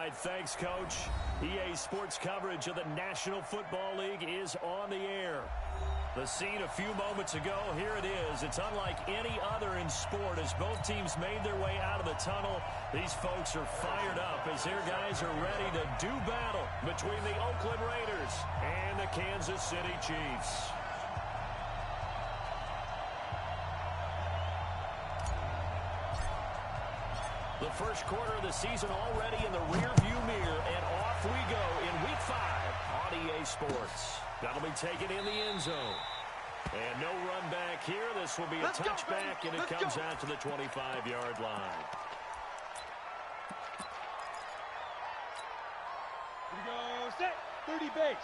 right, thanks, Coach. EA Sports coverage of the National Football League is on the air. The scene a few moments ago, here it is. It's unlike any other in sport as both teams made their way out of the tunnel. These folks are fired up as their guys are ready to do battle between the Oakland Raiders and the Kansas City Chiefs. The first quarter of the season already in the rearview mirror, and off we go in Week 5 on EA Sports. That'll be taken in the end zone. And no run back here. This will be a touchback, and it comes out to the 25-yard line. Here we go, set, 30 base.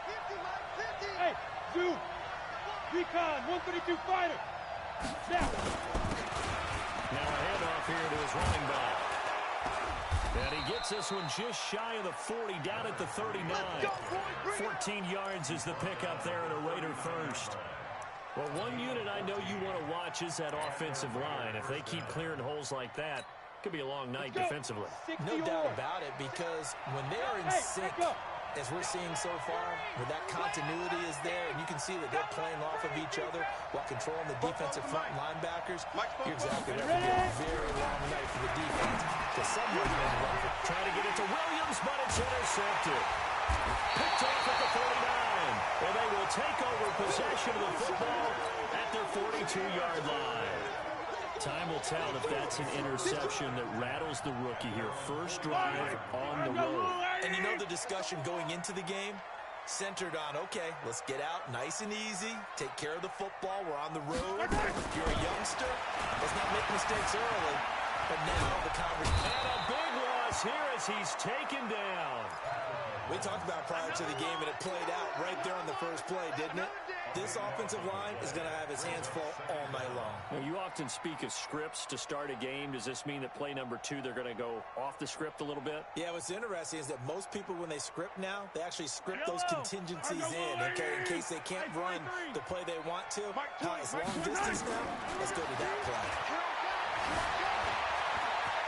50, Mike, 50. Hey, zoom. Recon, 132 fighter. Snap. Now a handoff here to his running back. And he gets this one just shy of the 40, down at the 39. 14 yards is the pickup there and a Raider first. Well, one unit I know you want to watch is that offensive line. If they keep clearing holes like that, it could be a long night defensively. No doubt about it, because when they are in sync, as we're seeing so far, where that continuity is there, and you can see that they're playing off of each other while controlling the defensive front linebackers, you're exactly right. It'll be a very long night for the defense. Trying to get it to Williams, but it's intercepted. Picked off at the 49. And they will take over possession of the football at their 42-yard line. Time will tell if that's an interception that rattles the rookie here. First drive on the road. And you know the discussion going into the game centered on, okay, let's get out nice and easy, take care of the football, we're on the road. If you're a youngster, let's not make mistakes early. But now the conversation. And a big loss here as he's taken down. We talked about prior to the game, and it played out right there on the first play, didn't it? This offensive line is going to have his hands full all night long. Now, you often speak of scripts to start a game. Does this mean that play number 2, they're going to go off the script a little bit? Yeah, what's interesting is that most people, when they script now, they actually script those contingencies in, okay, in case they can't run the play they want to. It's long distance now. Let's go to that play.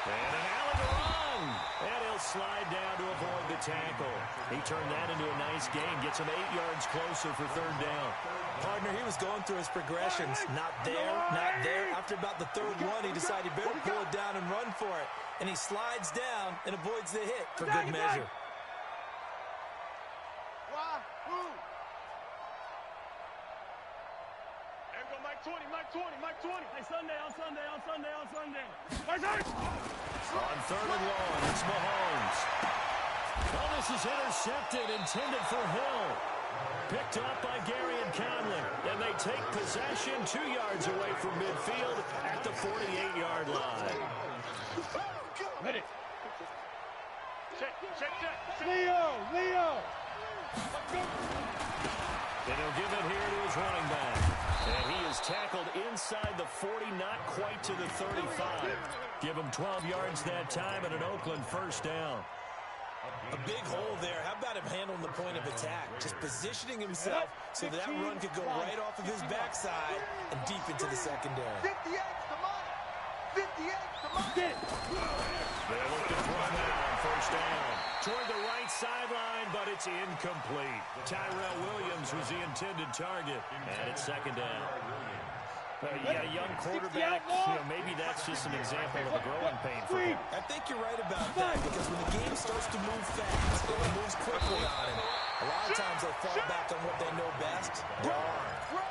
And an alley to run. And he'll slide down to avoid the tackle. He turned that into a nice gain. Gets him 8 yards closer for third down. Partner, he was going through his progressions. Not there, not there. After about the third one, he decided better pull it down and run for it. And he slides down and avoids the hit for good measure. Mike 20. Hey, Sunday. On third and long, it's Mahomes. Oh, this is intercepted, intended for Hill. Picked up by Gary and Conley. And they take possession 2 yards away from midfield at the 48-yard line. Ready. Check. Leo. And he'll give it here to his running back. And he is tackled inside the 40, not quite to the 35. Give him 12 yards that time and an Oakland first down. A big hole there. How about him handling the point of attack? Just positioning himself so that run could go right off of his backside and deep into the secondary. 58 to Mike. They're looking to throw now on first down. Toward the right sideline, but it's incomplete. Tyrell Williams was the intended target, and it's second down. Yeah, young quarterback, maybe that's just an example of a growing pain for him. I think you're right about that, because when the game starts to move fast, and it moves quickly on him, a lot of times they fall back on what they know best, their arm.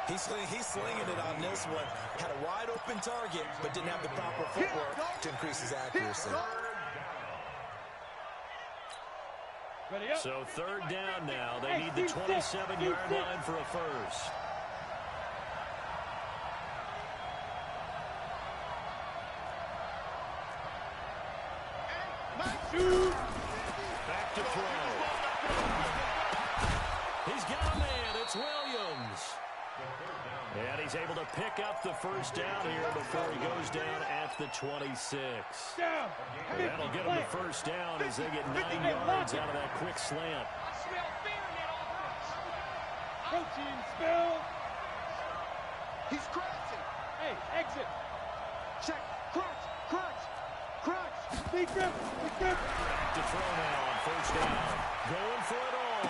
He's slinging it on this one. Had a wide open target, but didn't have the proper footwork to increase his accuracy. So third down now. They need the 27-yard line for a first. Back to throw. He's got a man. It's Williams. And he's able to pick up the first down here before he goes down at the 26. That'll get him the first down as they get 9 yards out of that quick slant. Protein spill. He's crunching. Hey, exit. Check. Crunch. Big grip. Back to throw now on first down. Going for it all.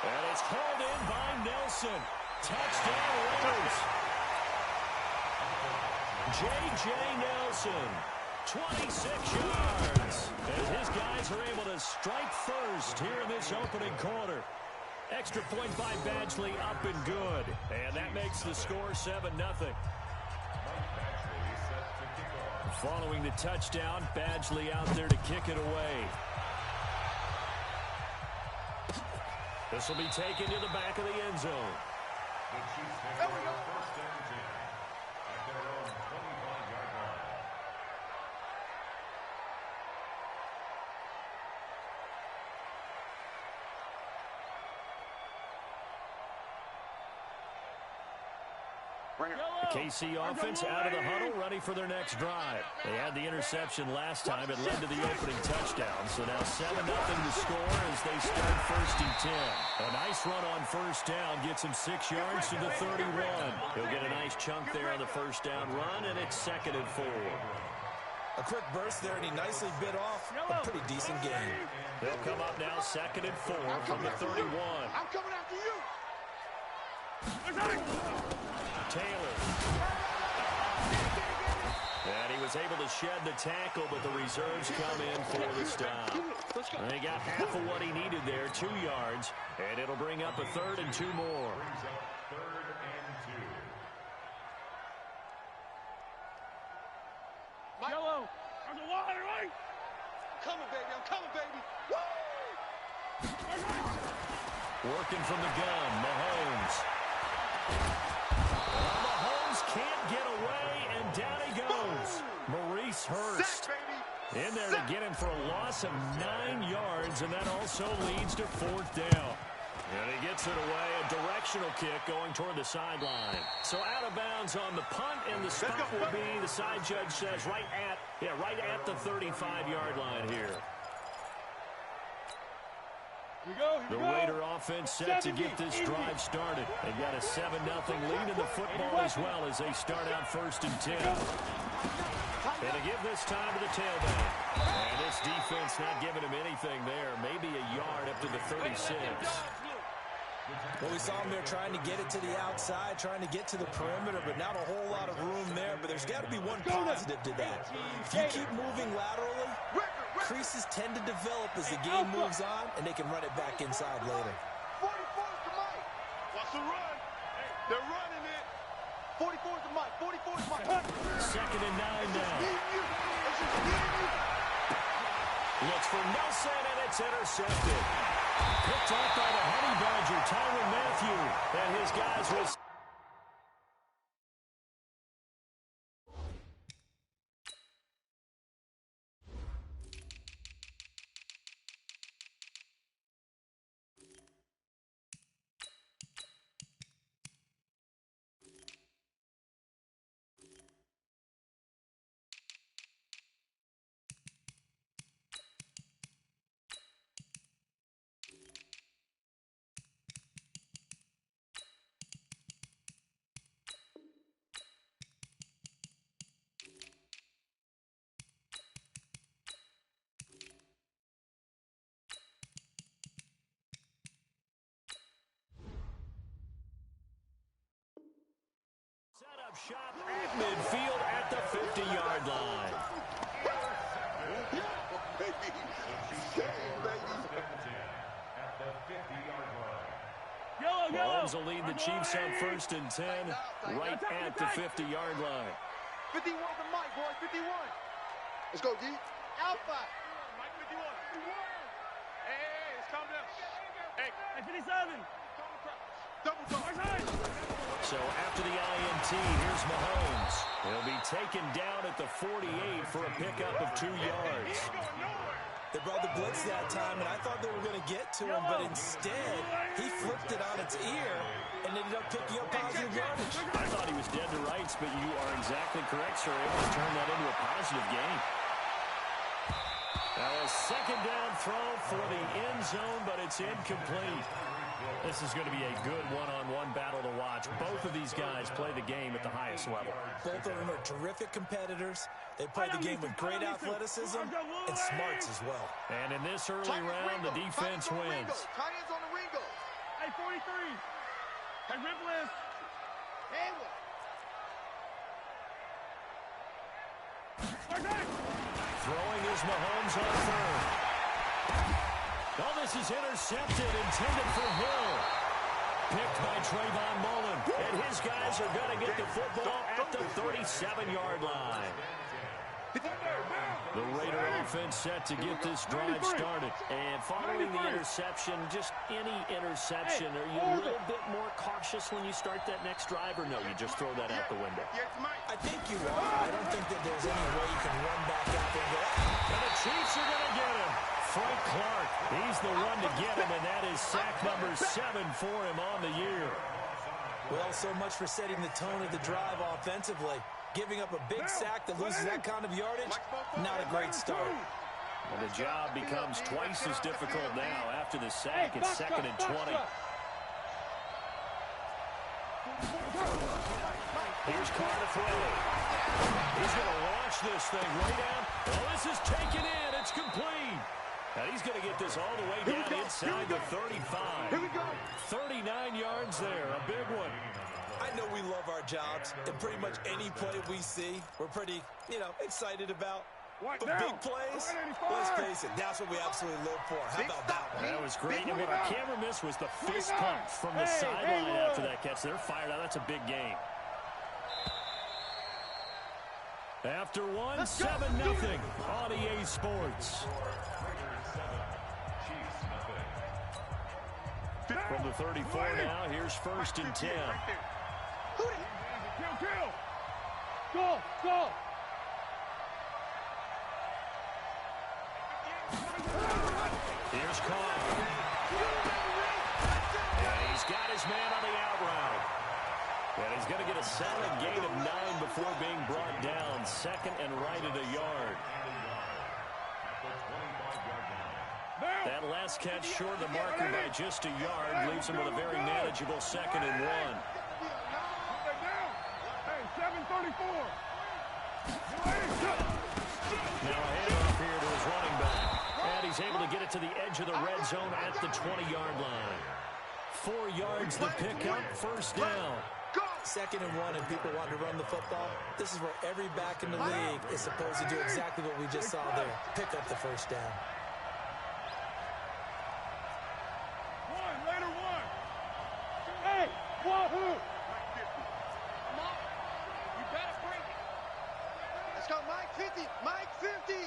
And it's hauled in by Nelson. Touchdown Raiders. J.J. Nelson, 26 yards. As his guys are able to strike first here in this opening quarter. Extra point by Badgley, up and good. And that makes the score 7-0. Following the touchdown, Badgley out there to kick it away. This will be taken to the back of the end zone. The Chiefs take over first and 10 at their own 25-yard line. The KC offense out of the huddle, ready for their next drive. They had the interception last time. It led to the opening touchdown. So now 7-0 to score as they start first and 10. A nice run on first down gets him 6 yards to the 31. He'll get a nice chunk there on the first down run, and it's 2nd and 4. A quick burst there, and he nicely bit off a pretty decent game. They'll come up now 2nd and 4 from the 31. I'm coming after you. Taylor. And he was able to shed the tackle, but the reserves come in for the stop. And he got half of what he needed there, 2 yards, and it'll bring up a 3rd and 2 more. Brings up 3rd and 2. Yellow. There's a wire, right? I'm coming, baby. Woo! Working from the gun, Mahomes. Mahomes can't get away, and down he goes. Maurice Hurst in there to get him for a loss of 9 yards, and that also leads to 4th down. And he gets it away, a directional kick going toward the sideline. So out of bounds on the punt, and the spot will be, the side judge says, right at the 35-yard line here. The Raider offense set to get this drive started. They've got a 7-0 lead in the football as well as they start out first and 10. And to give this time to the tailback. And this defense not giving him anything there. Maybe a yard up to the 36. Well, we saw him there trying to get it to the outside, trying to get to the perimeter, but not a whole lot of room there. But there's got to be one positive to that. If you keep moving laterally, creases tend to develop as the game moves on, and they can run it back inside later. 44 to Mike. Watch the run. They're running it. 44 to Mike. 44 to Mike. 2nd and 9 now. Looks for Nelson, and it's intercepted. Picked up by the Honey Badger, Tyrann Mathieu, and his guys will... Shot at midfield at the 50-yard line. Mahomes will lead the Chiefs on first and 10 right at the 50-yard line. 51 to Mike, boys. 51. Let's go, D. Alpha. Mike 51. Hey, let's calm down. Hey, 57. Double talk. So after the INT, here's Mahomes. He'll be taken down at the 48 for a pickup of 2 yards. They brought the blitz that time, and I thought they were going to get to him, but instead, he flipped it on its ear and ended up picking up positive yardage. I thought he was dead to rights, but you are exactly correct, sir. Able to turn that into a positive gain. Now a second down throw for the end zone, but it's incomplete. This is going to be a good one-on-one battle to watch. Both of these guys play the game at the highest level. Both of them are terrific competitors. They play the game with great athleticism and smarts as well. And in this early round, the defense wins. Tight ends on the Ringo. Hey, 43. Hey, Ripless. Hayward. Throwing is Mahomes on third. Oh, this is intercepted, intended for Hill. Picked by Trayvon Mullen. And his guys are going to get the football at the 37-yard line. The Raider offense set to get this drive started. And following the interception, just any interception, are you a little bit more cautious when you start that next drive, or no, you just throw that out the window? I think you are. I don't think that there's any way you can run back out there and go, and the Chiefs are going to get him. Frank Clark, he's the one to get him, and that is sack number 7 for him on the year. Well, so much for setting the tone of the drive offensively. Giving up a big sack that loses that kind of yardage, not a great start. Well, the job becomes twice as difficult now after the sack. It's 2nd and 20. Here's Carr to throw. He's going to launch this thing way down. Oh, this is taken in. It's complete. Now he's going to get this all the way down inside the 35. 39 yards there, a big one. I know we love our jobs, and pretty much any play we see, we're pretty, excited about. But big plays, let's face it, that's what we absolutely live for. How about that one? That was great. And what our camera missed was the fist pump from the sideline after that catch. They're fired out. That's a big game. After one, 7-0 on EA Sports. From the 34 now, here's 1st and 10. Go, go. Here's Carr. And he's got his man on the out route. And he's going to get a solid gain of 9 before being brought down. 2nd and right at a yard. That last catch short of the marker by just a yard leaves him with a very manageable 2nd and 1. Now a handoff here to his running back. And he's able to get it to the edge of the red zone at the 20-yard line. 4 yards the pickup, 1st down. 2nd and 1, and people want to run the football. This is where every back in the league is supposed to do exactly what we just saw there. Pick up the 1st down. Hey, wahoo! You better bring it. Let's go, Mike 50. Mike 50.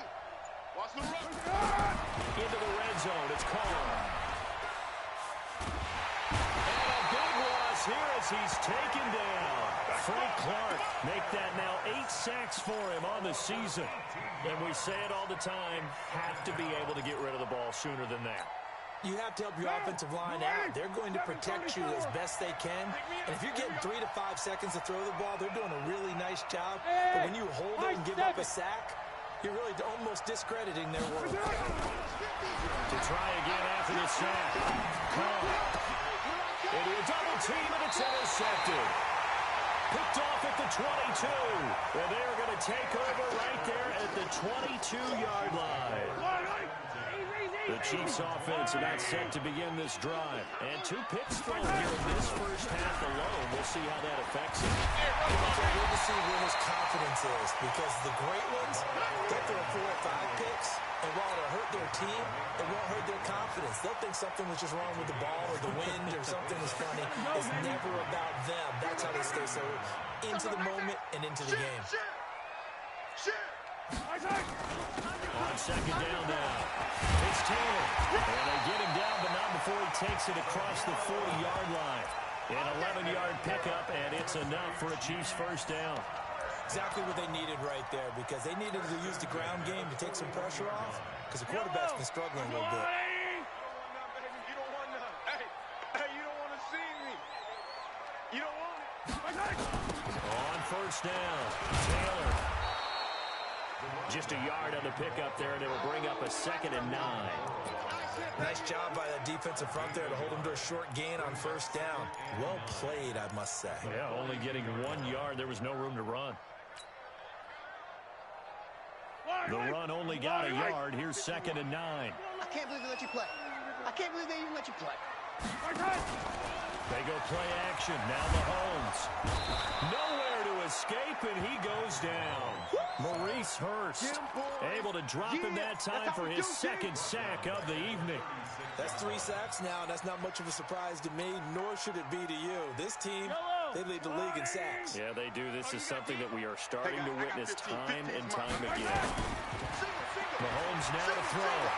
Watch the run. Into the red zone. It's Carr. And a big loss here as he's taken down. Frank Clark make that now 8 sacks for him on the season. And we say it all the time, have to be able to get rid of the ball sooner than that. You have to help your offensive line out. They're going to protect you as best they can. And if you're getting 3 to 5 seconds to throw the ball, they're doing a really nice job. But when you hold it and give up a sack, you're really almost discrediting their work. To try again after the sack. Carr. Into a double team, and it's intercepted. Picked off at the 22. And they're going to take over right there at the 22-yard line. The Chiefs offense about set to begin this drive. And 2 picks thrown here in this first half alone. We'll see how that affects him. It's good to see where his confidence is, because the great ones, they'll throw 4 or 5 picks, and while it'll hurt their team, it won't hurt their confidence. They'll think something was just wrong with the ball or the wind or something was funny. It's never about them. That's how they stay so into the moment and into the game. On 2nd down now, it's Taylor. And they get him down, but not before he takes it across the 40-yard line. An 11-yard pickup, and it's enough for a Chiefs 1st down. Exactly what they needed right there, because they needed to use the ground game to take some pressure off, because the quarterback's been struggling a little bit. You don't want none. Hey, you don't want to see me. You don't want it. On 1st down, Taylor. Just a yard on the pickup there, and it will bring up a 2nd and 9. Nice job by the defensive front there to hold him to a short gain on 1st down. Well played, I must say. Yeah, only getting 1 yard. There was no room to run. The run only got a yard. Here's 2nd and 9. I can't believe they let you play. I can't believe they even let you play. They go play action. Now Mahomes. Nowhere to escape, and he goes down. Maurice Hurst able to drop him that time for his 2nd sack of the evening. That's 3 sacks now, and that's not much of a surprise to me, nor should it be to you. This team, they lead the league in sacks. Yeah, they do. This is something that we are starting to witness time and time again. Mahomes now to throw.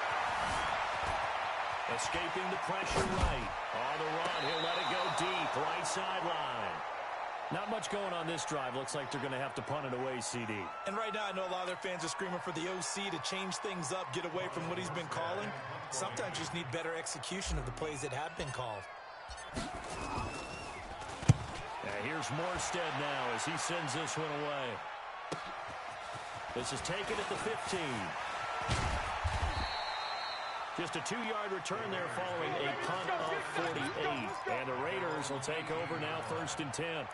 Escaping the pressure right. On the run, he'll let it go deep. Right sideline. Not much going on this drive. Looks like they're going to have to punt it away, CD. And right now, I know a lot of their fans are screaming for the OC to change things up, get away from what he's been calling. Sometimes you just need better execution of the plays that have been called. Here's Morstead now as he sends this one away. This is taken at the 15. Just a 2-yard return there following a punt of 48. And the Raiders will take over now 1st and 10.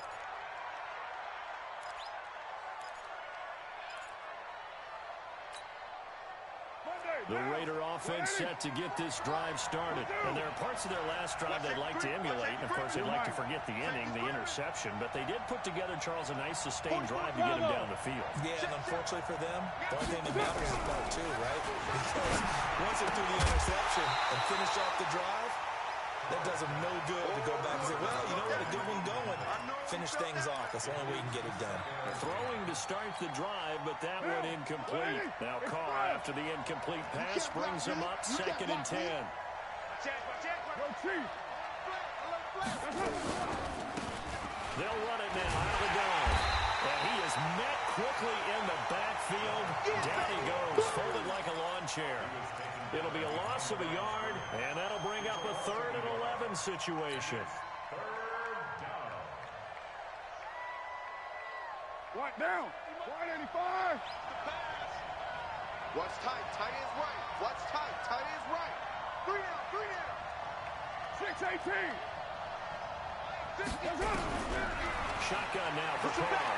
The Raider offense set to get this drive started. And there are parts of their last drive they'd like to emulate. And, of course, they'd like to forget the inning, the interception. But they did put together, Charles, a nice sustained drive to get him down the field. Yeah, and unfortunately for them, the only thing that matters is part 2, right? Because once they do the interception and finish off the drive, that does them no good to go back and say, well, you know what, a good one going. Finish things off. That's the only way you can get it done. Throwing to start the drive, but that one incomplete. Now Carr, after the incomplete pass, brings him up 2nd and 10. They'll run it now out of the gun. And he is met quickly in the backfield. Down he goes, folded like a lawn chair. It'll be a loss of a yard, and that'll bring up a 3rd and 11 situation. Right down. 185. What's tight? Tight is right. What's tight? Tight is right. 3 down. 3 down. 618. Shotgun now for Carr.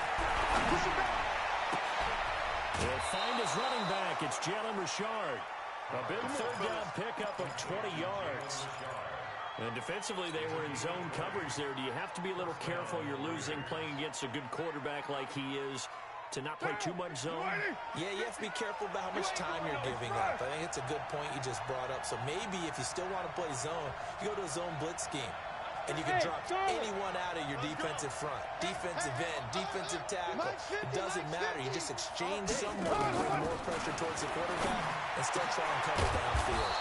He'll find his running back. It's Jalen Richard. A big 3rd down pickup of 20 yards. And defensively, they were in zone coverage there. Do you have to be a little careful? You're losing playing against a good quarterback like he is to not play too much zone? Yeah, you have to be careful about how much time you're giving up. I think it's a good point you just brought up. So maybe if you still want to play zone, you go to a zone blitz scheme. And you can drop anyone out of your defensive front. Defensive end, defensive tackle. It doesn't matter. You just exchange someone and bring more pressure towards the quarterback and still try and cover downfield.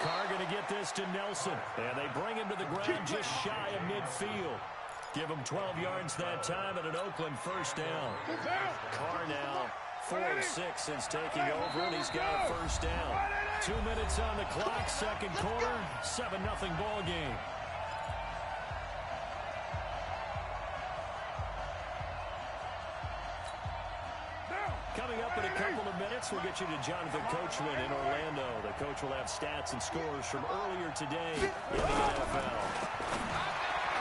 Carr going to get this to Nelson. And they bring him to the ground just shy of midfield. Give him 12 yards that time and an Oakland 1st down. Carr now 4 of 6 since taking over, and he's got a 1st down. 2 minutes on the clock, 2nd quarter, 7-0 ball game. Coming up in a couple of minutes, we'll get you to Jonathan Coachman in Orlando. The coach will have stats and scores from earlier today in the NFL.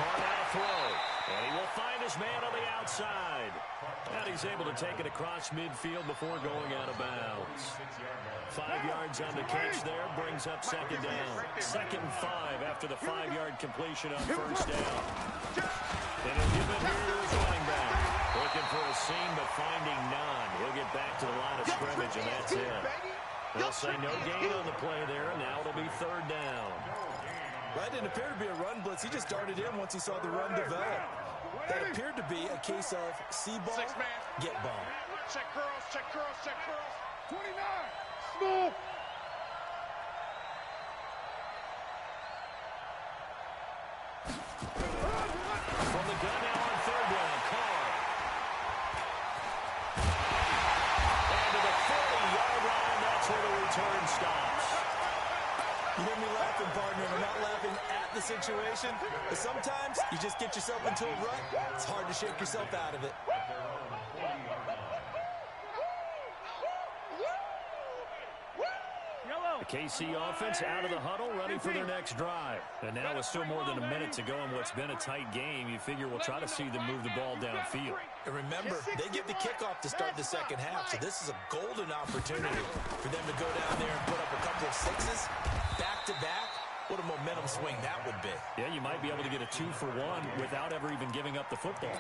Carr now throw, and he will find his man on the outside. And he's able to take it across midfield before going out of bounds. 5 yards on the catch there, brings up 2nd down. 2nd and 5 after the 5-yard completion on 1st down. And he'll give it here to his running back. Looking for a seam, but finding none. He'll get back to the line of scrimmage, and that's it. They'll say no gain on the play there, and now it'll be 3rd down. That didn't appear to be a run blitz. He just darted in once he saw the run develop. That appeared to be a case of see ball, get ball. Check curls, check curls, check curls. 29. Smooth. From the gun now on 3rd down, Carr. And to the 40-yard line, that's where the return stops. You hear me laughing, partner, and I'm not laughing at the situation, but sometimes you just get yourself into a rut. It's hard to shake yourself out of it. The KC offense out of the huddle, ready for their next drive. And now with still more than a minute to go in what's been a tight game, you figure we'll try to see them move the ball downfield. And remember, they get the kickoff to start the second half, so this is a golden opportunity for them to go down there and put up a couple of sixes back-to-back. What a momentum swing that would be. Yeah, you might be able to get a 2-for-1 without ever even giving up the football.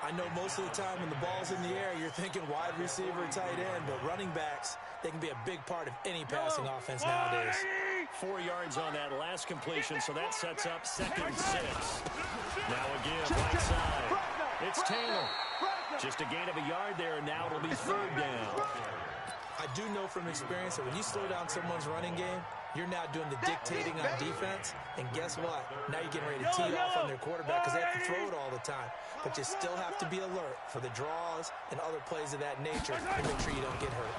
I know most of the time when the ball's in the air, you're thinking wide receiver or tight end, but running backs, they can be a big part of any passing offense nowadays. 4 yards on that last completion, so that sets up 2nd and 6. Now again, right side. It's Taylor. Just a gain of a yard there, and now it'll be 3rd down. I do know from experience that when you slow down someone's running game, you're now doing the dictating on defense, and guess what? Now you're getting ready to tee off on their quarterback because they have to throw it all the time. But you still have to be alert for the draws and other plays of that nature to make sure you don't get hurt.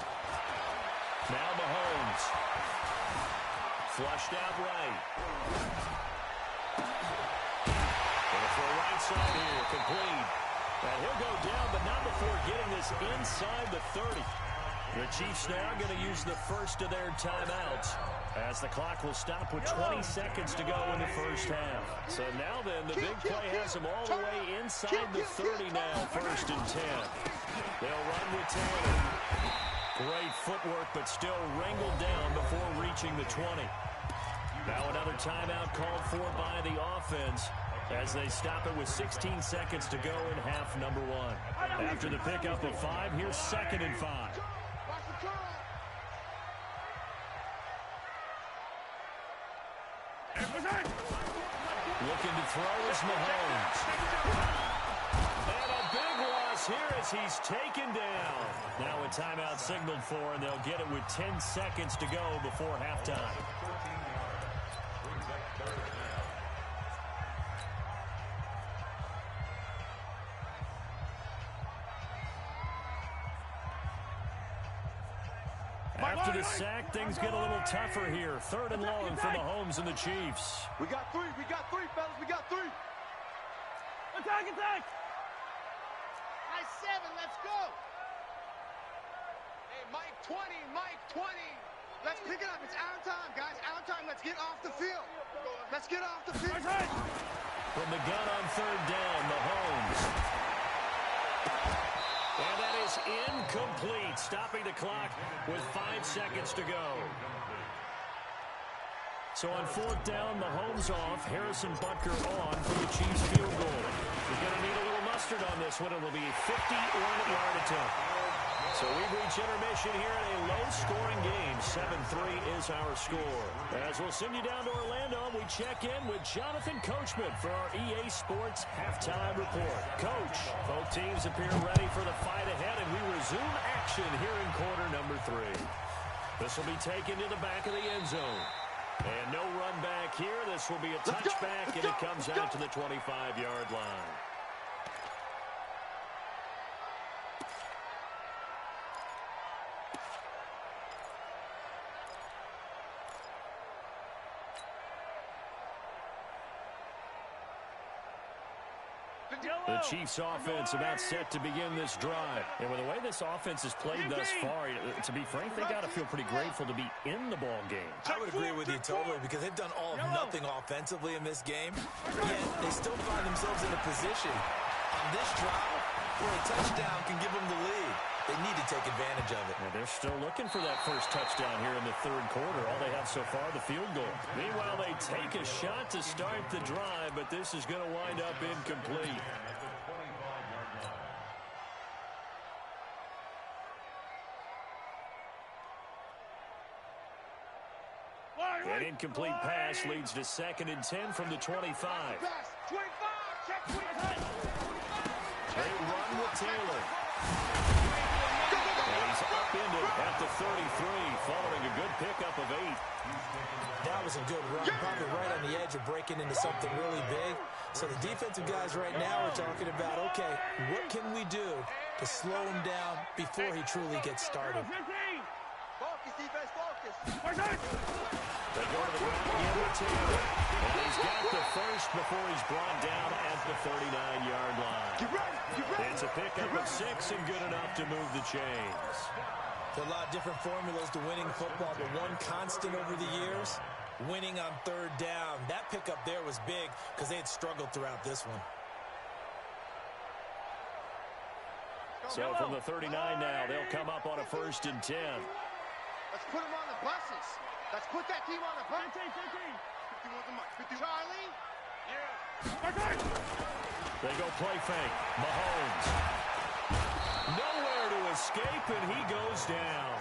Now Mahomes. Flushed out right. And for a right side here, complete. And he'll go down, but not before getting this inside the 30. The Chiefs now going to use the first of their timeouts as the clock will stop with 20 seconds to go in the first half. So now then, the big play has them all the way inside the 30 now, 1st and 10. They'll run with Taylor. Great footwork, but still wrangled down before reaching the 20. Now another timeout called for by the offense as they stop it with 16 seconds to go in half number 1. After the pickup of 5, here's 2nd and 5. Looking to throw is Mahomes. And a big loss here as he's taken down. Now a timeout signaled for, and they'll get it with 10 seconds to go before halftime. After the sack, things get a little tougher here. 3rd and long for Mahomes and the Chiefs. We got 3, fellas, we got 3. Attack! Nice 7, let's go. Hey, Mike 20. Let's pick it up, it's our time, guys, our time. Let's get off the field. From the gun on 3rd down, Mahomes. And that is incomplete, stopping the clock with 5 seconds to go. So on 4th down, Mahomes off, Harrison Butker on for the Chiefs field goal. We're going to need a little mustard on this one. It'll be a 51-yard attempt. So we've reached intermission here in a low-scoring game. 7-3 is our score. As we'll send you down to Orlando, we check in with Jonathan Coachman for our EA Sports Halftime Report. Coach, both teams appear ready for the fight ahead, and we resume action here in quarter number 3. This will be taken to the back of the end zone. And no run back here. This will be a touchback, and it comes out to the 25-yard line. The Chiefs offense about set to begin this drive. And with the way this offense has played thus far, to be frank, they got to feel pretty grateful to be in the ball game. I would agree with you totally because they've done all of nothing offensively in this game. Yet they still find themselves in a position on this drive where a touchdown can give them the lead. They need to take advantage of it. And they're still looking for that first touchdown here in the 3rd quarter. All they have so far, the field goal. Meanwhile, they take a shot to start the drive, but this is going to wind up incomplete. An incomplete pass leads to 2nd and 10 from the 25. 25, check 25. They run with Taylor. And he's upended at the 33, following a good pickup of 8. That was a good run, probably right on the edge of breaking into something really big. So the defensive guys right now are talking about, okay, what can we do to slow him down before he truly gets started? Focus, defense, focus. They go to the ground again with Taylor. And he's got the first before he's brought down at the 39-yard line. Get ready. It's a pickup of 6 and good enough to move the chains. There are a lot of different formulas to winning football, but one constant over the years, winning on third down. That pickup there was big because they had struggled throughout this one. So from the 39 now, they'll come up on a 1st and 10. Let's put them on the buses. Let's put that team on the bus. 50 Charlie. Yeah. They go play fake. Mahomes. Nowhere to escape, and he goes down.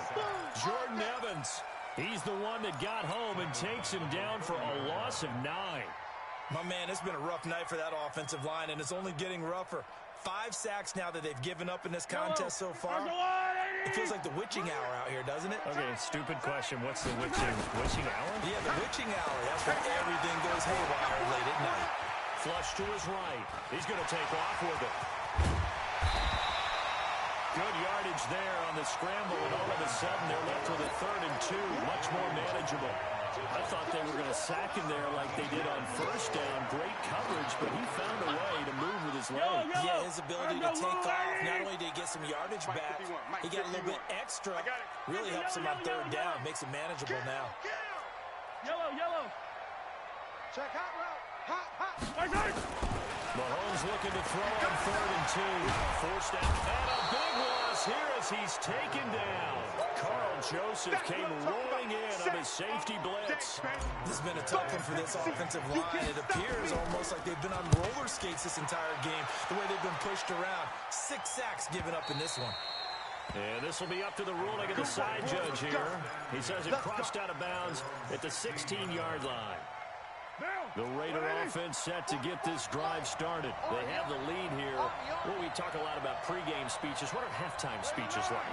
Jordan Evans. He's the one that got home and takes him down for a loss of 9. My man, it's been a rough night for that offensive line, and it's only getting rougher. 5 sacks now that they've given up in this contest so far. It feels like the witching hour out here, doesn't it? Okay, stupid question. What's the witching hour? Yeah, the witching hour. That's when everything goes haywire late at night. Flush to his right. He's going to take off with it. Good yardage there on the scramble, and all of a sudden they're left with a 3rd and 2. Much more manageable. I thought they were going to sack him there like they did on 1st down. Great coverage, but he found a way to move with his leg. Yeah, his ability to take off, not only did he get some yardage back, he got a little bit extra. Really helps him on 3rd down, makes it manageable now. Yellow. Check hot route. Hot. Mahomes looking to throw on 3rd and 2. Forced out. And a big loss here as he's taken down. Carl Joseph came rolling in on his safety blitz. This has been a tough one for this offensive line. It appears almost like they've been on roller skates this entire game, the way they've been pushed around. 6 sacks given up in this one. And this will be up to the ruling of the side judge here. He says it crossed out of bounds at the 16-yard line. The Raider offense set to get this drive started. They have the lead here. Well, we talk a lot about pregame speeches. What are halftime speeches like?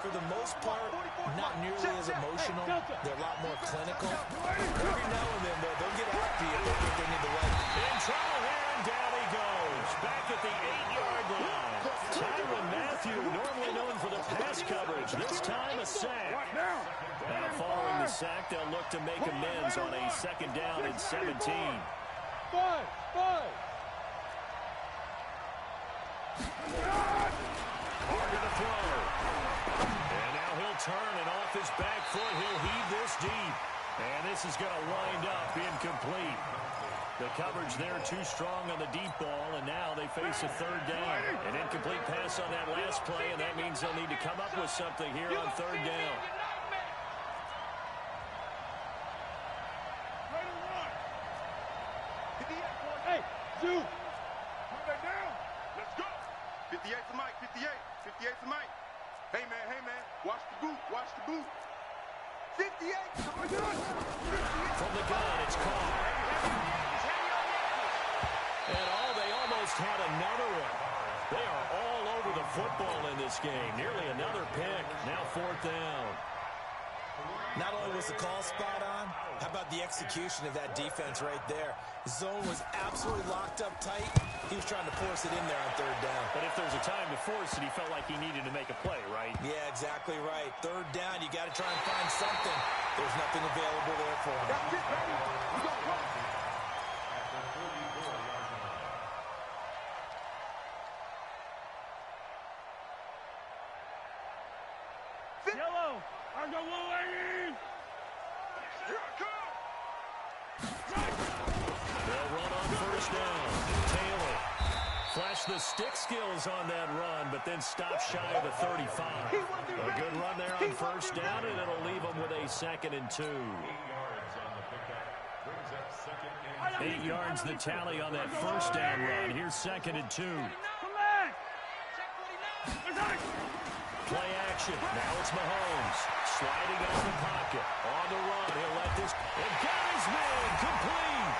For the most part, not nearly as emotional. They're a lot more clinical. Every now and then, though, they'll get happy if they think they need the right. In trouble here, and down he goes. Back at the 8-yard line. Tyrann Mathieu, normally known for the pass coverage. This time a sack. Now following the sack, they'll look to make amends on a 2nd down and 17. Five. Harder to throw. And now he'll turn, and off his back foot, he'll heave this deep. And this is going to wind up incomplete. The coverage there too strong on the deep ball, and now they face a 3rd down. An incomplete pass on that last play, and that means they'll need to come up with something here on 3rd down. Hey, Zoo. Put that down. Let's go. 58 to Mike. 58 to Mike. Hey, man. Watch the boot. 58. From the gun, it's caught. And they almost had another one. They are all over the football in this game. Nearly another pick. Now 4th down. Not only was the call spot on, how about the execution of that defense right there? Zone was absolutely locked up tight. He was trying to force it in there on 3rd down. But if there's a time to force it, he felt like he needed to make a play, right? Yeah, exactly right. 3rd down, you got to try and find something. There's nothing available there for him. That's it, baby. We go. Yellow. Argo blue ladies. Here I come. They'll run on 1st down. Taylor flashed the stick skills on that run, but then stopped shy of the 35. A good run there on 1st down, and it'll leave them with a 2nd and 2. 8 yards the tally on that 1st down run. Here's 2nd and 2. Come back. Play action. Now it's Mahomes. Sliding out of the pocket. On the run. He'll let this. And got his man complete.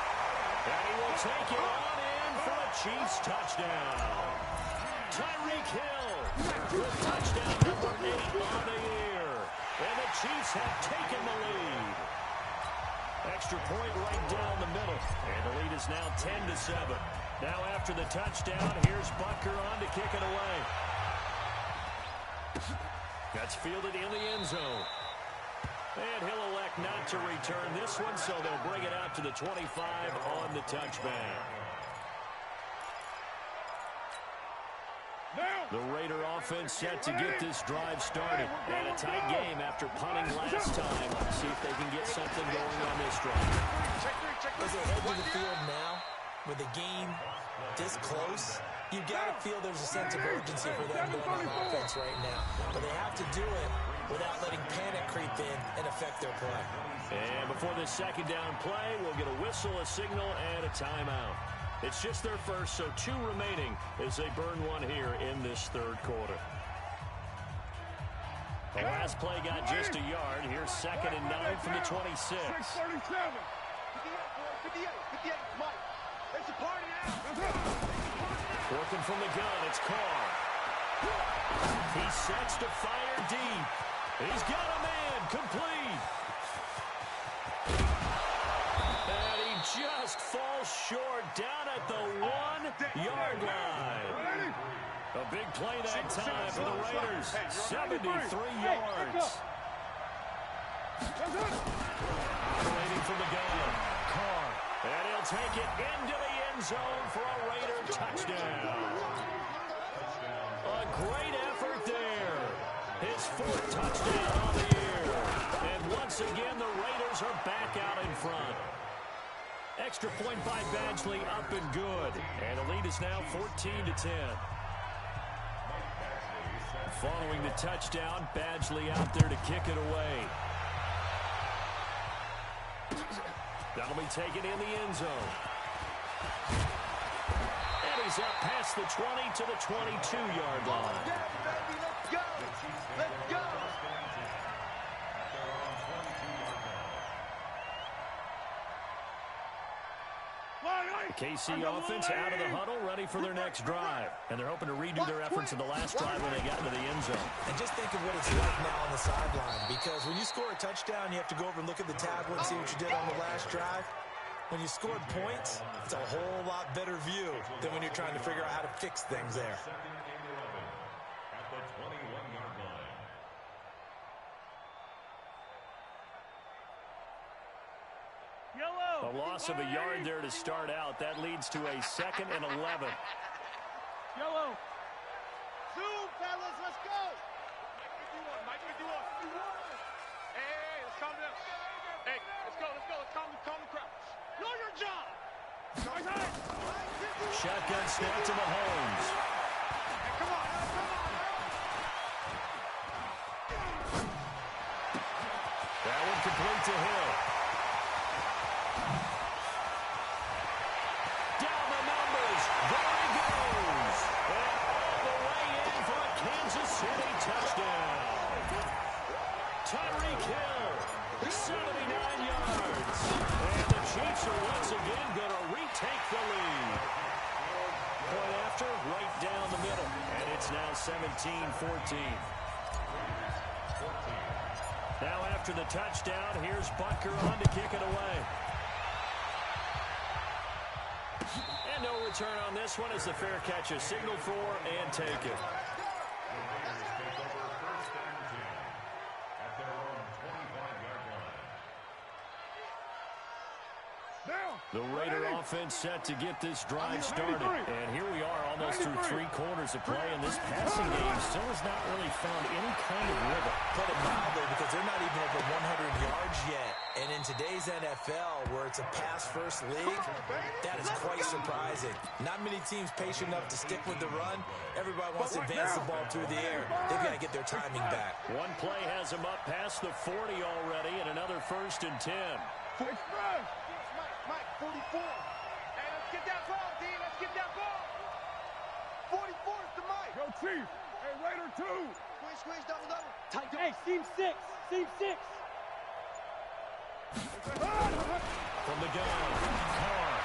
And he will take it on in for a Chiefs touchdown. Tyreek Hill with touchdown number 8 on the year. And the Chiefs have taken the lead. Extra point right down the middle. And the lead is now 10-7. Now after the touchdown, here's Butker on to kick it away. That's fielded in the end zone. And he'll elect not to return this one, so they'll bring it out to the 25 on the touchback. The Raider offense set to get this drive started. And a tight game after punting last time. See if they can get something going on this drive. As they head to the field now, with the game this close, you've got to feel there's a sense of urgency for them going on offense right now. But they have to do it without letting panic creep in and affect their play. And before this second down play, we'll get a whistle, a signal, and a timeout. It's just their first, so 2 remaining as they burn one here in this third quarter. The last play got just a yard. Here's 2nd and 9 from the 26. 6:37. 58, Mike. It's a party now. Working from the gun, it's Carr. He sets to fire deep. He's got a man, complete. And he just falls short down at the 1-yard line. A big play that time for the Raiders. 73 yards. Operating from the gun, Carr. And he'll take it into the end zone for a Raider touchdown. A great effort there. His 4th touchdown on the year. And once again, the Raiders are back out in front. Extra point by Badgley up and good. And the lead is now 14-10. Following the touchdown, Badgley out there to kick it away. That'll be taken in the end zone. And he's up past the 20 to the 22-yard line. Let's go. Let's go. The KC offense out of the huddle, ready for their next drive. And they're hoping to redo their efforts in the last drive when they got into the end zone. And just think of what it's like now on the sideline, because when you score a touchdown, you have to go over and look at the tablet and see what you did on the last drive. When you scored points, it's a whole lot better view than when you're trying to figure out how to fix things there. At the 21-yard line. Yellow. A loss of a yard there to start out. That leads to a 2nd and 11. Yellow. Zoom, fellas, let's go. Mike 51. Hey, let's calm down. Hey, let's go. Let's calm the crowd. Know your job. Shotgun snap to Mahomes. Hey, come on. That one complete to Hill. Down the numbers. There he goes. And all the way in for a Kansas City touchdown. Tyreek Hill, 79 yards. And the Chiefs are once again going to retake the lead. Point after, right down the middle. And it's now 17-14. Now after the touchdown, here's Butker on to kick it away. And no return on this one as the fair catch is signaled for and taken. Take over 1st and 10 at their own 25-yard line. The Raider offense set to get this drive started. And here we are almost through 3 quarters of play, and this passing game still has not really found any kind of rhythm. Put it mildly, because they're not even over 100 yards yet. And in today's NFL, where it's a pass-first league, that is quite surprising. Not many teams patient enough to stick with the run. Everybody wants to advance the ball through the air. They've got to get their timing back. One play has him up past the 40 already, and another 1st and 10. Mike, 44. Hey, let's get that ball, D. Let's get that ball. 44 is the Mike. Yo, Chief. Hey, Raider 2. Squeeze, double. Tight. Hey, seam 6. From the gun, Carr.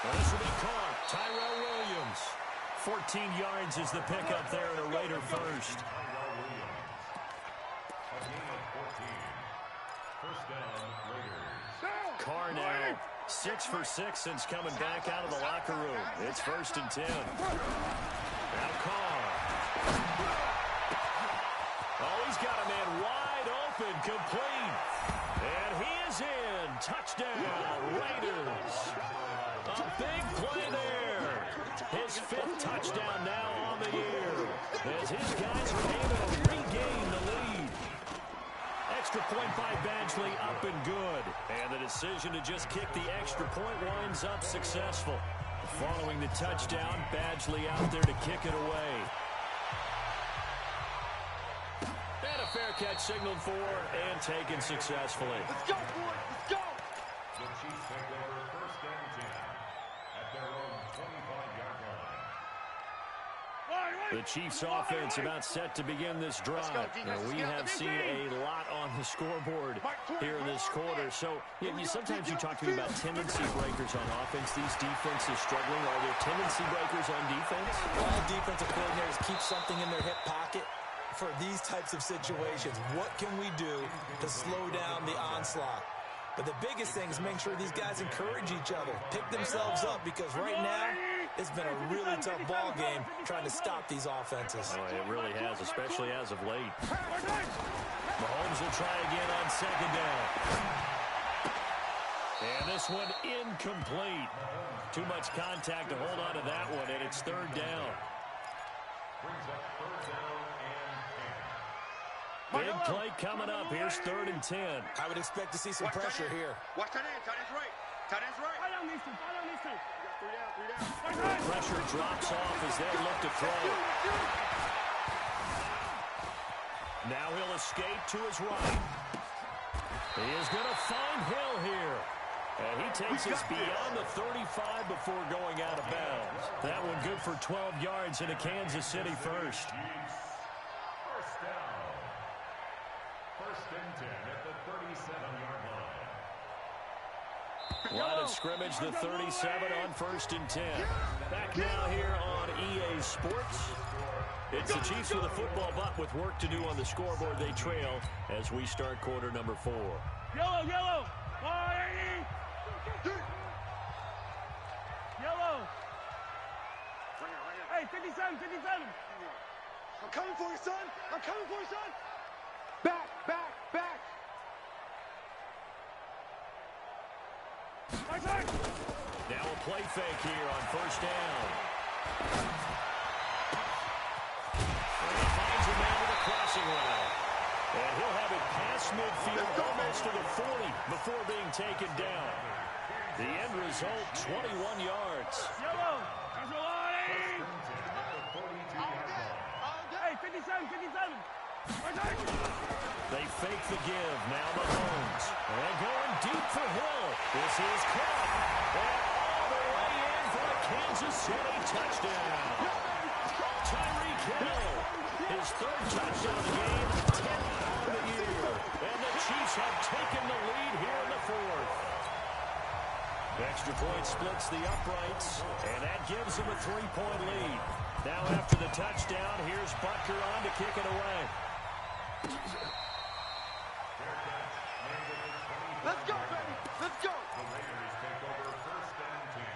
Well, this will be Carr. Tyrell Williams. 14 yards is the pickup there at a Raider first. Tyrell Williams. A gain of 14. First down, Raiders. Carr now 6 for 6 since coming back out of the locker room. It's 1st and 10. Now Carr. Oh, he's got a man wide open, complete. And he is in. Touchdown, Raiders. A big play there. His 5th touchdown now on the year as his guys are able to regain the lead. Extra point by Badgley up and good. And the decision to just kick the extra point winds up successful. Following the touchdown, Badgley out there to kick it away. And a fair catch signaled for and taken successfully. Let's go, boys. Let's go. The Chiefs take over 1st and 10 at their own 25-yard line. The Chiefs offense about set to begin this drive. Now, we have seen a lot on the scoreboard here in this quarter. So sometimes you talk to me about tendency breakers on offense. These defenses struggling. Are there tendency breakers on defense? All defensive coordinators keep something in their hip pocket for these types of situations. What can we do to slow down the onslaught? But the biggest thing is make sure these guys encourage each other, pick themselves up, because right now it's been a really tough ball game trying to stop these offenses. Oh, it really has, especially as of late. Mahomes will try again on 2nd down. And this one incomplete. Too much contact to hold on to that one, and it's 3rd down. Brings up 3rd down and 10. Big play coming up. Here's 3rd and 10. I would expect to see some pressure here. Watch tight end. Tight end's right. Tight end's right. Fall down, Easton. Fall down, Easton. 3 down. Pressure drops off as they look to throw. Now he'll escape to his right. He is going to find Hill here. And he takes us beyond the 35 before going out of bounds. That one good for 12 yards into Kansas City first. 1st down. 1st and 10 at the 37-yard line. Line of scrimmage, the 37 on 1st and 10. Back now here on EA Sports. It's the Chiefs with a football, but with work to do on the scoreboard, they trail as we start quarter number 4. Yellow, yellow. Yellow. Hey, 57, 57. I'm coming for you, son. I'm coming for you, son. Back, back, back. Now a play fake here on 1st down. And he finds a man with a crossing route. And he'll have it past midfield almost to the 40 before being taken down. The end result, 21 yards. Yellow. Hey, 57, 57. They fake the give. Now Mahomes. And going deep for Hill. This is caught. And all the way in for a Kansas City touchdown. Tyreek Hill. His 3rd touchdown of the game. 10th on the year. And the Chiefs have taken the lead here in the 4th. Extra point splits the uprights. And that gives them a 3-point lead. Now after the touchdown, here's Butker on to kick it away. Let's go, baby. Let's go. The Raiders take over 1st and 10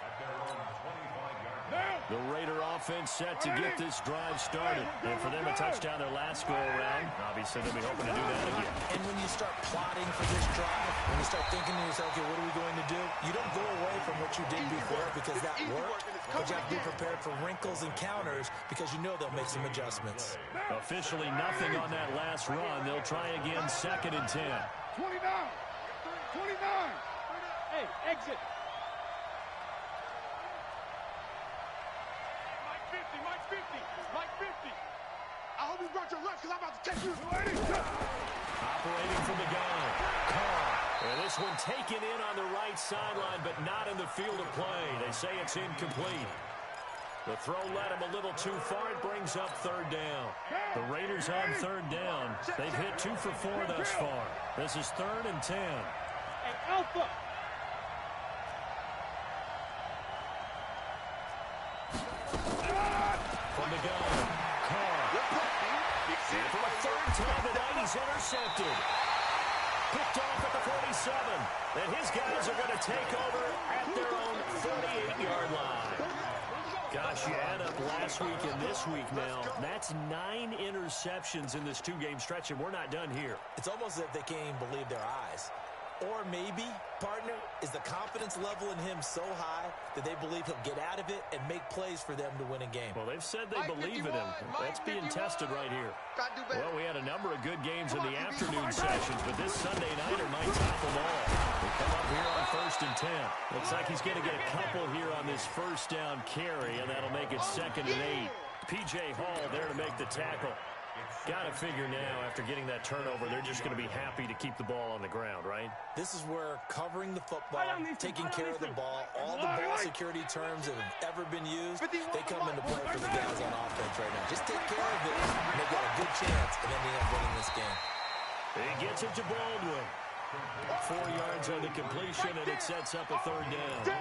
at their own 25-yard line. The Raider offense set to get this drive started. And for them, a touchdown their last go-around. Obviously, they'll be hoping to do that again. And when you start plotting for this drive, when you start thinking to yourself, okay, what are we going to do? You don't go away from what you did before because that worked, but you have to be prepared for wrinkles and counters because you know they'll make some adjustments. Officially nothing on that last run. They'll try again 2nd and 10. 29. 29. Hey, exit. Mike 50, Mike 50, Mike 50. I hope you brought your lunch because I'm about to take you. Operating from the gun. Carr. And this one taken in on the right sideline, but not in the field of play. They say it's incomplete. The throw led him a little too far. It brings up 3rd down. The Raiders on 3rd down. They've hit 2 for 4 thus far. This is 3rd and 10. Hey, Alpha. From the gun, Carr. And for a 3rd time tonight, he's intercepted. Picked off at the 47. And his guys are going to take over at their own 48-yard line. Gosh, you add up last week and this week now. That's 9 interceptions in this 2-game stretch, and we're not done here. It's almost as if they can't even believe their eyes. Or maybe, partner, is the confidence level in him so high that they believe he'll get out of it and make plays for them to win a game. Well, they've said they believe in him. That's being tested right here. Well, we had a number of good games in the afternoon sessions, but this Sunday nighter might top them all. We come up here on 1st and 10. Looks like he's going to get a couple here on this first down carry, and that'll make it 2nd and 8. P.J. Hall there to make the tackle. Got to figure now, after getting that turnover, they're just going to be happy to keep the ball on the ground, right? This is where covering the football, taking care of the ball, all the ball security terms that have ever been used, they come into play for the guys on offense right now. Just take care of it, and they've got a good chance of ending up winning this game. He gets it to Baldwin. 4 yards on the completion, and it sets up a 3rd down.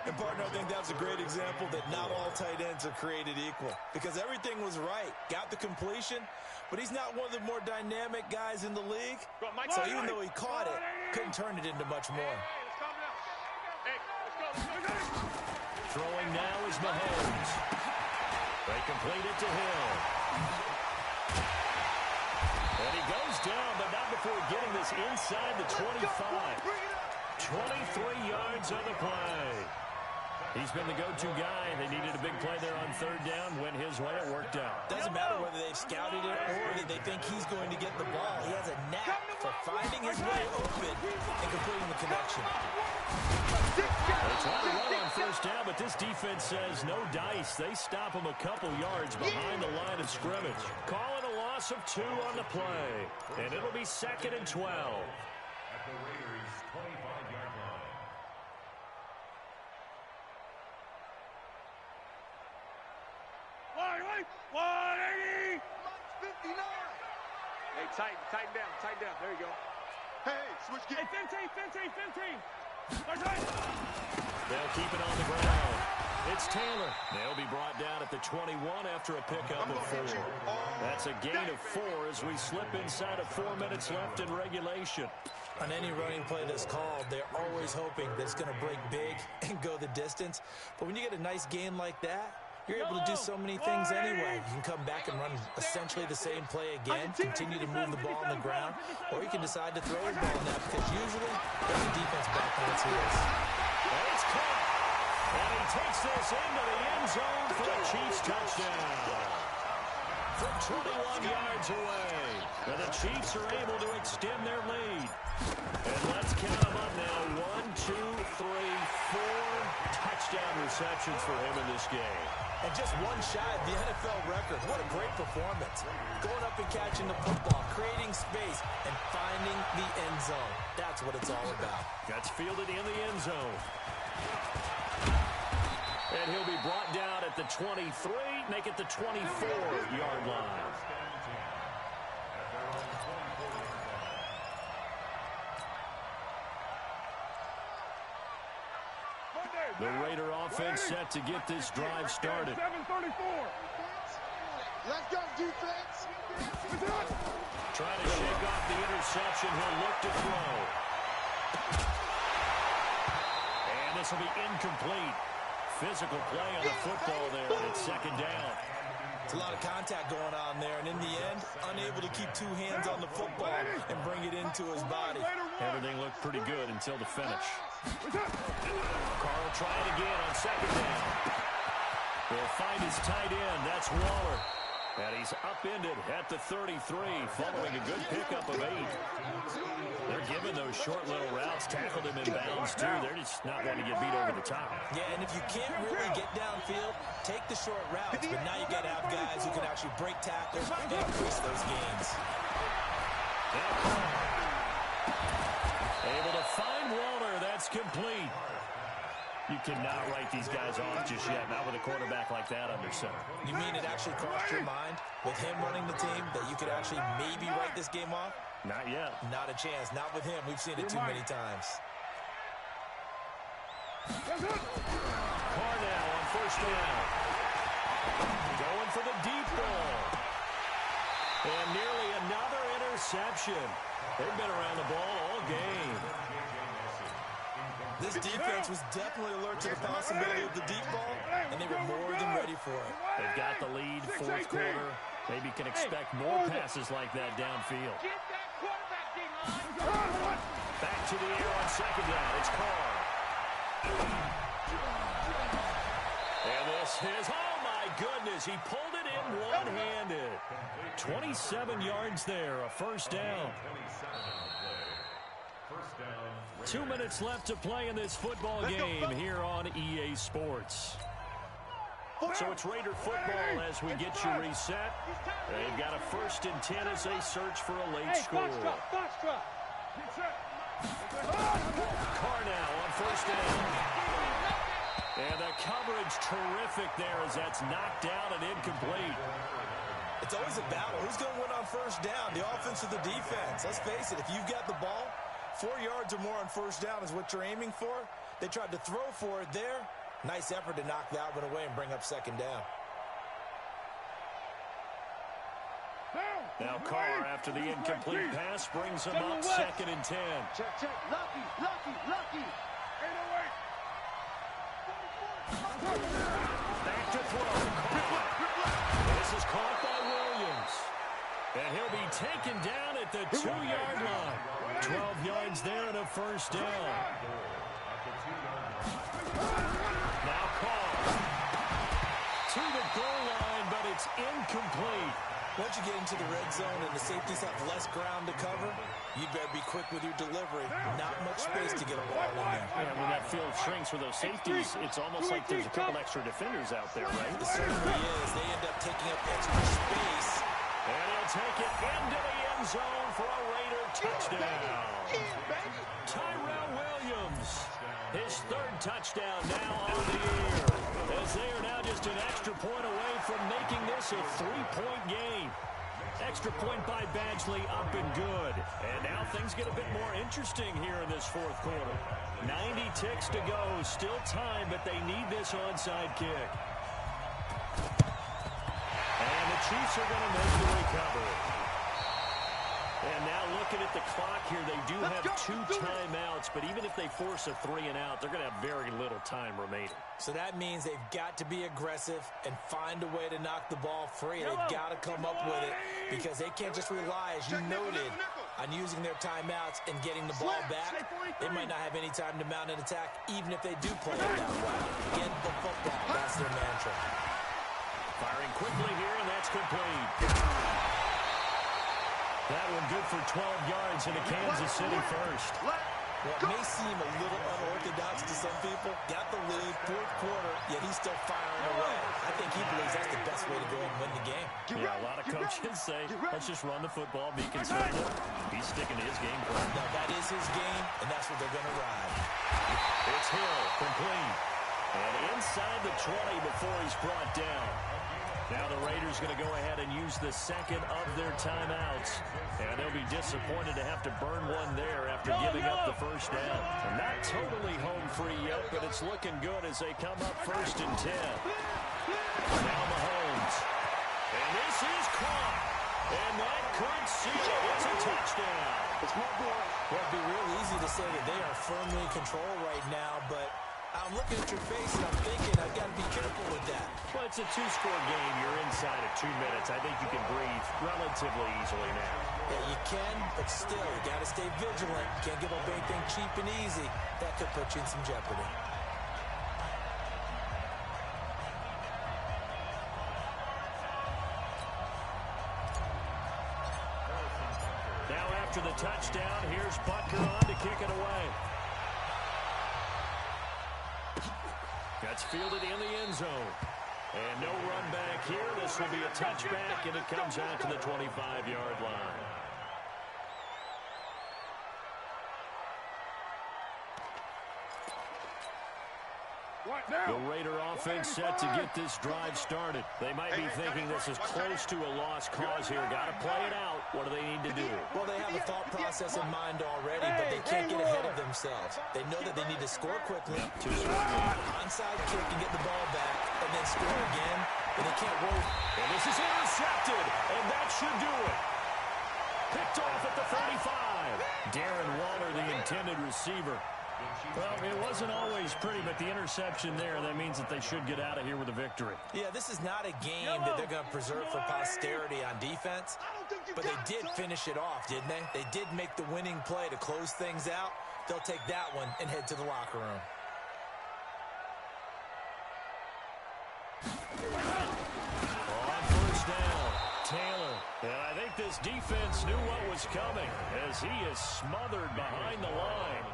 And, partner, I think that's a great example that not all tight ends are created equal, because everything was right. Got the completion, but he's not one of the more dynamic guys in the league. So even though he caught it, couldn't turn it into much more. Throwing now is Mahomes. They complete it to Hill. And he goes down, but not before getting this inside the 25. 23 yards on the play. He's been the go-to guy. They needed a big play there on 3rd down. Went his way. It worked out. Doesn't matter whether they've scouted it or that they think he's going to get the ball. He has a knack for finding his way open and completing the connection. They try to run on 1st down, but this defense says no dice. They stop him a couple yards behind the line of scrimmage. Calling a loss of 2 on the play. And it'll be 2nd and 12. At the Raiders' 25-yard line. $180. 59. Hey, tighten down. There you go. Hey, switch gear. Hey, 15. They'll keep it on the ground. It's Taylor. They'll be brought down at the 21 after a pickup of 4. That's a gain of 4 as we slip inside of 4 minutes left in regulation. On any running play that's called, they're always hoping that it's going to break big and go the distance. But when you get a nice gain like that, you're able to do so many things anyway. You can come back and run essentially the same play again, continue to move the ball on the ground, or you can decide to throw the ball now because usually there's a defense back on its heels. And it's caught. And he takes this into the end zone for a Chiefs touchdown. From 21 yards away. And the Chiefs are able to extend their lead. And let's count them up now. 1, 2, 3, 4 touchdown receptions for him in this game. And just one shy of the NFL record. What a great performance. Going up and catching the football, creating space, and finding the end zone. That's what it's all about. Gets fielded in the end zone. And he'll be brought down at the 23, make it the 24-yard line. The Raider offense set to get this drive started. 7:34. Let's go, defense. Trying to shake off the interception. He'll look to throw. And this will be incomplete. Physical play on the football there, and it's 2nd down. It's a lot of contact going on there, and in the end, unable to keep 2 hands on the football and bring it into his body. Everything looked pretty good until the finish. Carl trying again on 2nd down. He'll find his tight end. That's Waller. And he's upended at the 33 following a good pickup of 8. They're giving those short little routes. Tackled him in bounds, too. They're just not wanting to get beat over the top. Yeah, and if you can't really get downfield, take the short routes. But now you got to have guys who can actually break tackles and increase those gains. Able to find Waller. That's complete. You cannot write these guys off just yet, not with a quarterback like that under center. You mean it actually crossed your mind with him running the team that you could actually maybe write this game off? Not yet. Not a chance. Not with him. We've seen it too many times. Carr now on 1st down. Going for the deep ball. And nearly another interception. They've been around the ball all game. This defense was definitely alert to the possibility of the deep ball, and they were more than ready for it. They've got the lead, 4th quarter. Maybe can expect more passes like that downfield. Get that quarterback, D-line. Back to the air on second down. It's Carr. And this is, oh my goodness, he pulled it in one-handed. 27 yards there, a first down. 2 minutes left to play in this football game here on EA Sports. So it's Raider football as we get you reset. They've got a 1st and 10 as they search for a late score. Carr now on 1st down. And the coverage terrific there as that's knocked down and incomplete. It's always a battle. Who's going to win on 1st down, the offense or the defense? Let's face it, if you've got the ball, 4 yards or more on 1st down is what you're aiming for. They tried to throw for it there. Nice effort to knock that one away and bring up 2nd down. Now Carr, after the incomplete pass, brings him up 2nd and 10. Check, check. Lucky. Back to throw. This is caught by Williams. And he'll be taken down at the 2-yard line. 12 yards there and a 1st down. Now Carr to the goal line, but it's incomplete. Once you get into the red zone and the safeties have less ground to cover, you better be quick with your delivery. Not much space to get a ball in there. Yeah, when that field shrinks for those safeties, it's almost like there's a couple extra defenders out there, right? It certainly is. They end up taking up extra space. And he'll take it into the end zone for a Raider touchdown. Tyrell Williams, his 3rd touchdown now on the year. As they are now just an extra point away from making this a 3-point game. Extra point by Badgley up and good. And now things get a bit more interesting here in this 4th quarter. 90 ticks to go. Still time, but they need this onside kick. And the Chiefs are going to make the recovery. And now looking at the clock here, they do have 2 timeouts, but even if they force a 3-and-out, they're going to have very little time remaining. So that means they've got to be aggressive and find a way to knock the ball free. They've got to come up with it because they can't just rely, as you noted, on using their timeouts and getting the ball back. They might not have any time to mount an attack, even if they do play it that way. Get the football. That's their mantra. Firing quickly here, and that's complete. That one good for 12 yards into Kansas City first. What may seem a little unorthodox to some people, got the lead, 4th quarter, yet he's still firing away. I think he believes that's the best way to go and win the game. Yeah, a lot of coaches say, let's just run the football, be conservative. He's sticking to his game plan. Now, that is his game, and that's what they're going to ride. It's Hill, complete. And inside the 20 before he's brought down. Now the Raiders going to go ahead and use the 2nd of their timeouts. And they'll be disappointed to have to burn one there after giving up the 1st down. And not totally home free yet, but it's looking good as they come up 1st and 10. Now Mahomes. And this is caught. And that could seal it. It's a touchdown. It's my boy. Well, it'd be real easy to say that they are firmly in control right now, but I'm looking at your face and I'm thinking I've got to be careful with that. Well, it's a 2-score game. You're inside of 2 minutes. I think you can breathe relatively easily now. Yeah, you can, but still, you got to stay vigilant. Can't give up anything cheap and easy. That could put you in some jeopardy. Now after the touchdown, here's Butker on to kick it away. That's fielded in the end zone. And no run back here. This will be a touchback, and it comes out to the 25-yard line. The Raider offense set to get this drive started. They might be thinking this is close to a lost cause here. Got to play it out. What do they need to do? Well, they have a thought process in mind already, but they can't get ahead of themselves. They know that they need to score quickly, onside kick and get the ball back, and then score again, and they can't wait. And this is intercepted, and that should do it. Picked off at the 35. Darren Waller, the intended receiver. Well, it wasn't always pretty, but the interception there, that means that they should get out of here with a victory. Yeah, this is not a game that they're going to preserve for posterity on defense, but they did finish it off, didn't they? They did make the winning play to close things out, they'll take that one and head to the locker room. On first down, Taylor. And I think this defense knew what was coming as he is smothered behind the line.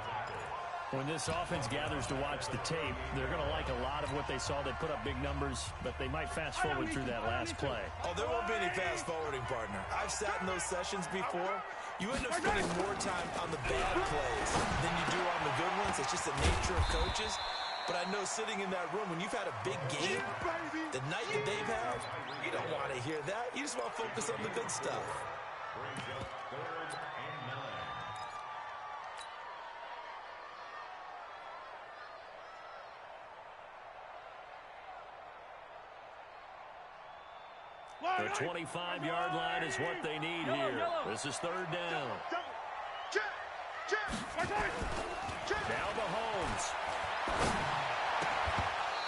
When this offense gathers to watch the tape, they're going to like a lot of what they saw. They put up big numbers, but they might fast forward through that last play. Oh, there won't be any fast forwarding, partner. I've sat in those sessions before. You end up spending more time on the bad plays than you do on the good ones. It's just the nature of coaches. But I know sitting in that room, when you've had a big game, the night that they've had, you don't want to hear that. You just want to focus on the good stuff. The 25-yard line is what they need here. This is third down. Now Mahomes.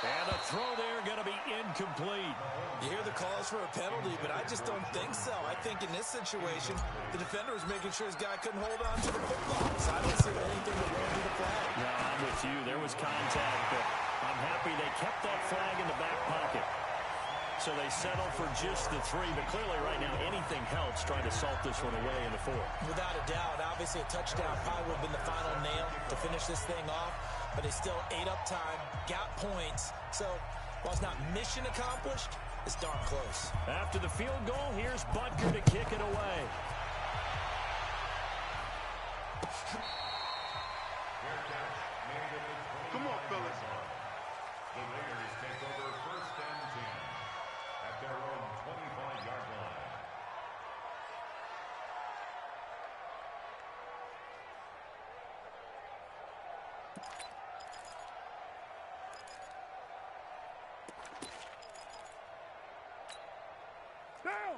And a throw there going to be incomplete. You hear the calls for a penalty, but I just don't think so. I think in this situation, the defender was making sure his guy couldn't hold on to the football. So I don't see anything that went to the flag. No, I'm with you. There was contact, but I'm happy they kept that flag in the back pocket. So they settle for just the 3, but clearly right now anything helps trying to salt this one away in the 4th. Without a doubt, obviously a touchdown probably would have been the final nail to finish this thing off, but they still ate up time, got points. So while it's not mission accomplished, it's darn close. After the field goal, here's Butker to kick it away. Come on, fellas. The Raiders take over first and 10 at their own 25-yard line.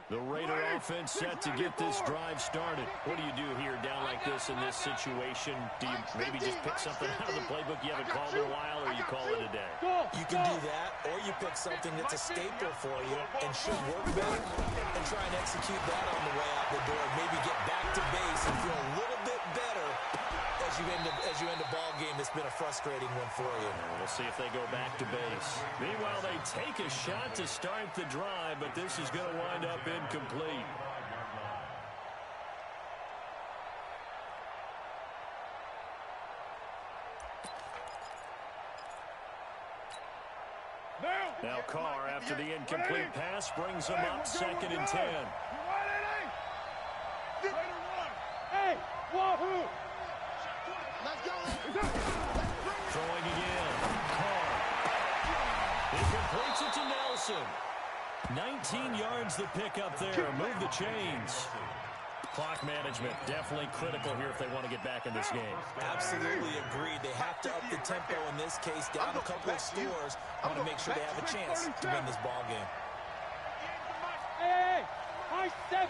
The Raider offense set to get this drive started. What do you do here down like this in this situation? Do you maybe just pick something out of the playbook you haven't called in a while, or you call it a day? You can do that, or you pick something that's a staple for you and should work better and try and execute that on the way out the door. Maybe get back to base and feel a little bit better as you end a ball game that's been a frustrating one for you. We'll see if they go back to base. Meanwhile, they take a shot to start the drive, but this is going to wind up incomplete. Now Carr, after the incomplete pass, brings them up 2nd and 10. Hey, wahoo! Let's go. Throwing again. Carr. He completes it to Nelson. 19 yards the pick up there. Move the chains. Clock management definitely critical here if they want to get back in this game. Absolutely agreed. They have to up the tempo in this case, down a couple of scores. I want to make sure they have a chance to win this ball game. Hey, high 7.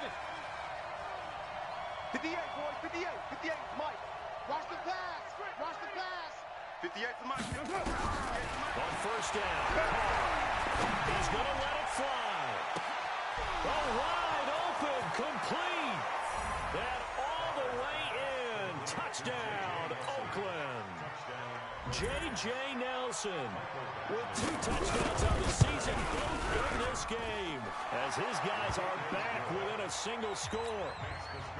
58, boys. 58. 58, Mike. Watch the pass. Watch the pass. 58 to Mike. On first down. He's going to let it fly. Wide open. Complete. That all the way in. Touchdown, Oakland. J.J. Nelson with 2 touchdowns on the season, both in this game, as his guys are back within a single score.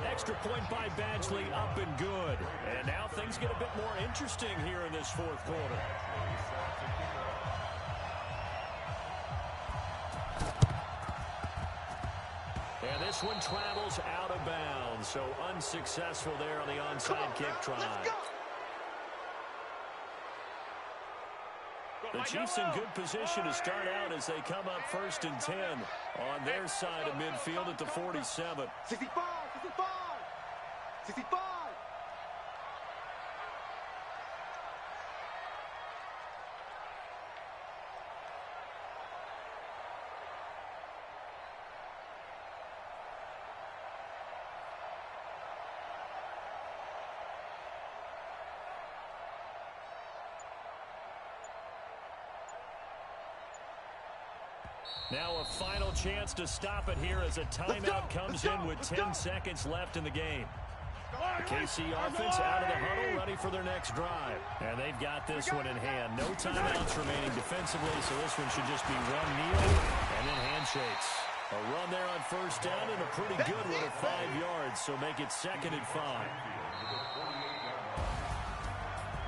Extra point by Badgley, up and good. And now things get a bit more interesting here in this 4th quarter. And this one travels out of bounds, so unsuccessful there on the onside kick try. The Chiefs in good position to start out as they come up 1st and 10 on their side of midfield at the 47. 65. 65. 65. Now a final chance to stop it here as a timeout comes in with 10 seconds left in the game. The KC offense out of the huddle, ready for their next drive. And they've got this one in hand. No timeouts remaining defensively, so this one should just be one kneel and then handshakes. A run there on first down and a pretty good one at 5 yards, so make it 2nd and 5.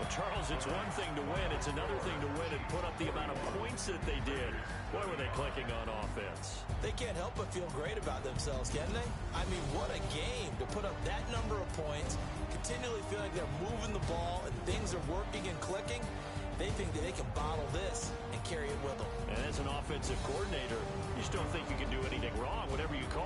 Well, Charles, it's one thing to win. It's another thing to win and put up the amount of points that they did. Boy, were they clicking on offense. They can't help but feel great about themselves, can they? I mean, what a game to put up that number of points, continually feel like they're moving the ball and things are working and clicking. They think that they can bottle this and carry it with them. And as an offensive coordinator, you just don't think you can do anything wrong. Whatever you call